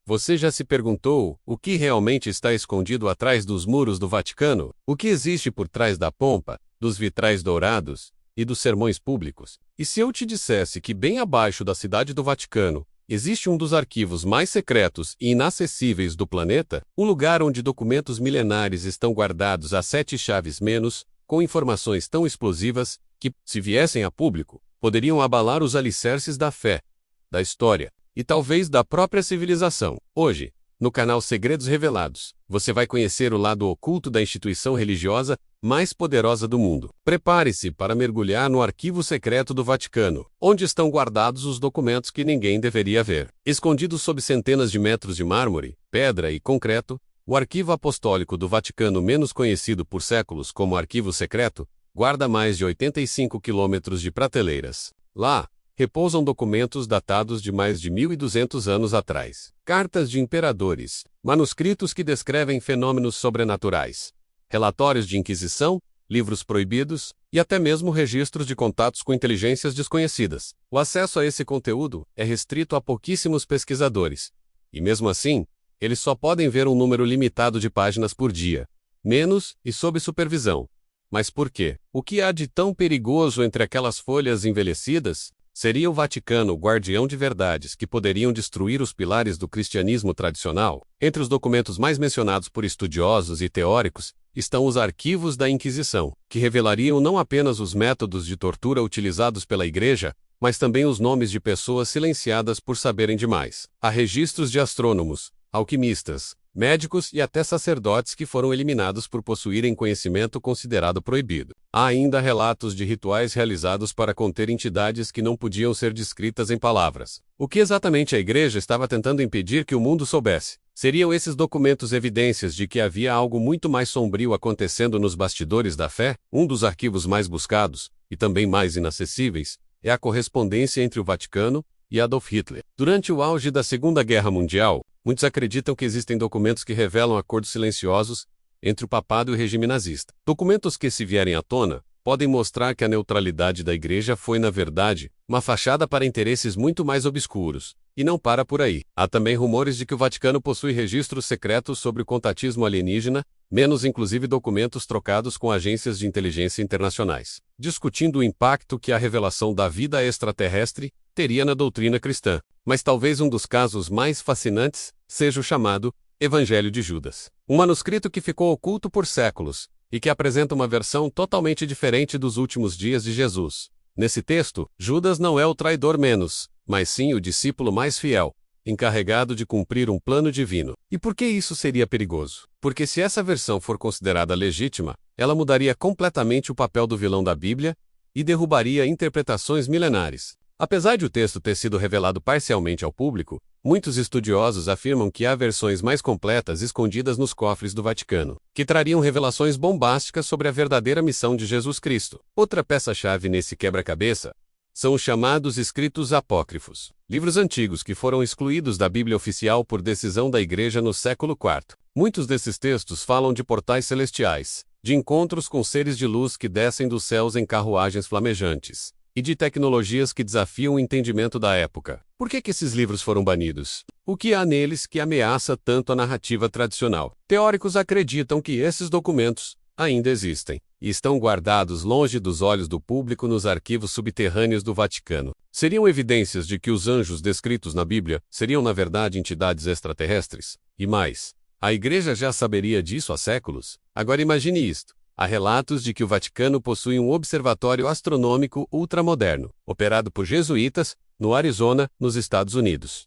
Você já se perguntou o que realmente está escondido atrás dos muros do Vaticano? O que existe por trás da pompa, dos vitrais dourados e dos sermões públicos? E se eu te dissesse que bem abaixo da cidade do Vaticano existe um dos arquivos mais secretos e inacessíveis do planeta, um lugar onde documentos milenares estão guardados a 7 chaves menos, com informações tão explosivas que, se viessem a público, poderiam abalar os alicerces da fé, da história e talvez da própria civilização. Hoje, no canal Segredos Revelados, você vai conhecer o lado oculto da instituição religiosa mais poderosa do mundo. Prepare-se para mergulhar no arquivo secreto do Vaticano, onde estão guardados os documentos que ninguém deveria ver. Escondidos sob centenas de metros de mármore, pedra e concreto, o arquivo apostólico do Vaticano, menos conhecido por séculos como Arquivo Secreto, guarda mais de 85 quilômetros de prateleiras. Lá, repousam documentos datados de mais de 1.200 anos atrás. Cartas de imperadores, manuscritos que descrevem fenômenos sobrenaturais, relatórios de inquisição, livros proibidos e até mesmo registros de contatos com inteligências desconhecidas. O acesso a esse conteúdo é restrito a pouquíssimos pesquisadores, e mesmo assim, eles só podem ver um número limitado de páginas por dia, menos e sob supervisão. Mas por quê? O que há de tão perigoso entre aquelas folhas envelhecidas? Seria o Vaticano o guardião de verdades que poderiam destruir os pilares do cristianismo tradicional? Entre os documentos mais mencionados por estudiosos e teóricos, estão os arquivos da Inquisição, que revelariam não apenas os métodos de tortura utilizados pela Igreja, mas também os nomes de pessoas silenciadas por saberem demais. Há registros de astrônomos, alquimistas, médicos e até sacerdotes que foram eliminados por possuírem conhecimento considerado proibido. Há ainda relatos de rituais realizados para conter entidades que não podiam ser descritas em palavras. O que exatamente a Igreja estava tentando impedir que o mundo soubesse? Seriam esses documentos evidências de que havia algo muito mais sombrio acontecendo nos bastidores da fé? Um dos arquivos mais buscados, e também mais inacessíveis, é a correspondência entre o Vaticano e Adolf Hitler. Durante o auge da Segunda Guerra Mundial, muitos acreditam que existem documentos que revelam acordos silenciosos entre o papado e o regime nazista. Documentos que, se vierem à tona, podem mostrar que a neutralidade da Igreja foi, na verdade, uma fachada para interesses muito mais obscuros. E não para por aí. Há também rumores de que o Vaticano possui registros secretos sobre o contatismo alienígena, menos inclusive documentos trocados com agências de inteligência internacionais, discutindo o impacto que a revelação da vida extraterrestre teria na doutrina cristã. Mas talvez um dos casos mais fascinantes seja o chamado Evangelho de Judas. Um manuscrito que ficou oculto por séculos e que apresenta uma versão totalmente diferente dos últimos dias de Jesus. Nesse texto, Judas não é o traidor menos, mas sim o discípulo mais fiel, encarregado de cumprir um plano divino. E por que isso seria perigoso? Porque se essa versão for considerada legítima, ela mudaria completamente o papel do vilão da Bíblia e derrubaria interpretações milenares. Apesar de o texto ter sido revelado parcialmente ao público, muitos estudiosos afirmam que há versões mais completas escondidas nos cofres do Vaticano, que trariam revelações bombásticas sobre a verdadeira missão de Jesus Cristo. Outra peça-chave nesse quebra-cabeça são os chamados escritos apócrifos, livros antigos que foram excluídos da Bíblia oficial por decisão da Igreja no século IV. Muitos desses textos falam de portais celestiais, de encontros com seres de luz que descem dos céus em carruagens flamejantes, e de tecnologias que desafiam o entendimento da época. Por que esses livros foram banidos? O que há neles que ameaça tanto a narrativa tradicional? Teóricos acreditam que esses documentos ainda existem e estão guardados longe dos olhos do público nos arquivos subterrâneos do Vaticano. Seriam evidências de que os anjos descritos na Bíblia seriam na verdade entidades extraterrestres? E mais, a Igreja já saberia disso há séculos? Agora imagine isto. Há relatos de que o Vaticano possui um observatório astronômico ultramoderno, operado por jesuítas, no Arizona, nos Estados Unidos.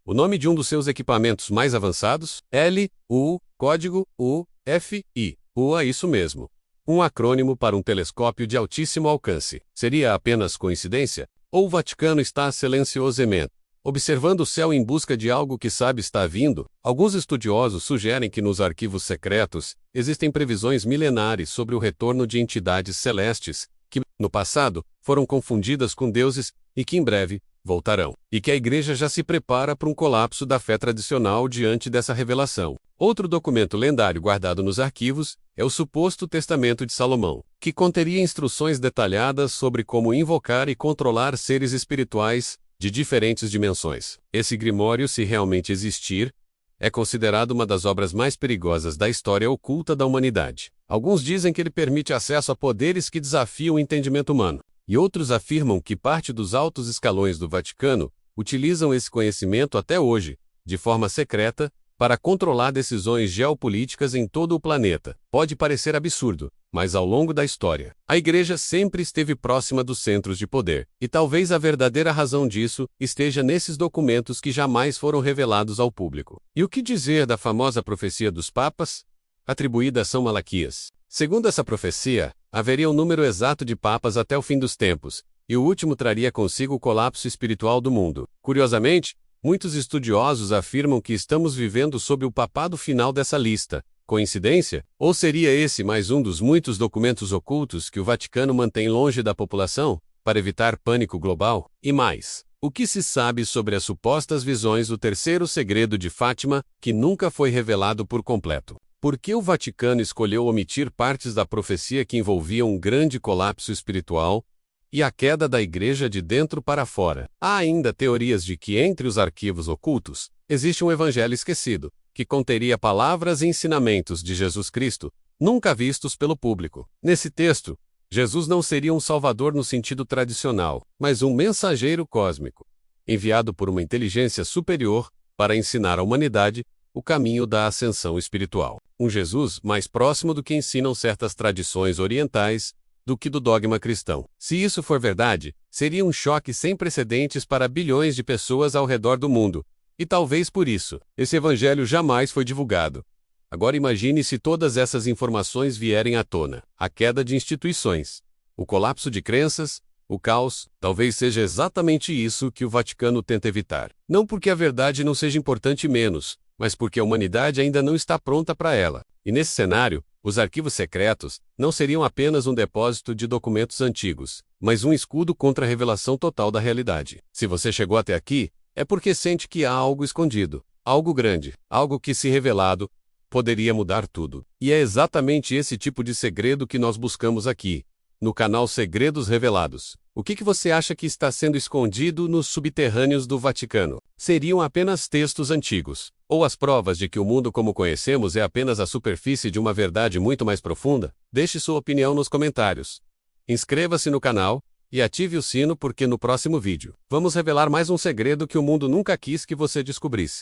O nome de um dos seus equipamentos mais avançados? LU, código UFI. UA, isso mesmo. Um acrônimo para um telescópio de altíssimo alcance. Seria apenas coincidência? Ou o Vaticano está silenciosamente observando o céu em busca de algo que sabe está vindo? Alguns estudiosos sugerem que nos arquivos secretos existem previsões milenares sobre o retorno de entidades celestes que, no passado, foram confundidas com deuses e que em breve voltarão. E que a Igreja já se prepara para um colapso da fé tradicional diante dessa revelação. Outro documento lendário guardado nos arquivos é o suposto Testamento de Salomão, que conteria instruções detalhadas sobre como invocar e controlar seres espirituais de diferentes dimensões. Esse grimório, se realmente existir, é considerado uma das obras mais perigosas da história oculta da humanidade. Alguns dizem que ele permite acesso a poderes que desafiam o entendimento humano, e outros afirmam que parte dos altos escalões do Vaticano utilizam esse conhecimento até hoje, de forma secreta, para controlar decisões geopolíticas em todo o planeta. Pode parecer absurdo, mas ao longo da história, a Igreja sempre esteve próxima dos centros de poder, e talvez a verdadeira razão disso esteja nesses documentos que jamais foram revelados ao público. E o que dizer da famosa profecia dos papas, atribuída a São Malaquias? Segundo essa profecia, haveria um número exato de papas até o fim dos tempos, e o último traria consigo o colapso espiritual do mundo. Curiosamente, muitos estudiosos afirmam que estamos vivendo sob o papado final dessa lista. Coincidência? Ou seria esse mais um dos muitos documentos ocultos que o Vaticano mantém longe da população, para evitar pânico global? E mais, o que se sabe sobre as supostas visões do terceiro segredo de Fátima, que nunca foi revelado por completo? Por que o Vaticano escolheu omitir partes da profecia que envolviam um grande colapso espiritual e a queda da Igreja de dentro para fora? Há ainda teorias de que entre os arquivos ocultos, existe um evangelho esquecido, que conteria palavras e ensinamentos de Jesus Cristo, nunca vistos pelo público. Nesse texto, Jesus não seria um salvador no sentido tradicional, mas um mensageiro cósmico, enviado por uma inteligência superior para ensinar à humanidade o caminho da ascensão espiritual. Um Jesus mais próximo do que ensinam certas tradições orientais do que do dogma cristão. Se isso for verdade, seria um choque sem precedentes para bilhões de pessoas ao redor do mundo, e talvez por isso, esse evangelho jamais foi divulgado. Agora imagine se todas essas informações vierem à tona. A queda de instituições, o colapso de crenças, o caos, talvez seja exatamente isso que o Vaticano tenta evitar. Não porque a verdade não seja importante menos, mas porque a humanidade ainda não está pronta para ela. E nesse cenário, os arquivos secretos não seriam apenas um depósito de documentos antigos, mas um escudo contra a revelação total da realidade. Se você chegou até aqui, é porque sente que há algo escondido, algo grande, algo que, se revelado, poderia mudar tudo. E é exatamente esse tipo de segredo que nós buscamos aqui, no canal Segredos Revelados. O que você acha que está sendo escondido nos subterrâneos do Vaticano? Seriam apenas textos antigos, ou as provas de que o mundo como conhecemos é apenas a superfície de uma verdade muito mais profunda? Deixe sua opinião nos comentários. Inscreva-se no canal e ative o sino porque no próximo vídeo, vamos revelar mais um segredo que o mundo nunca quis que você descobrisse.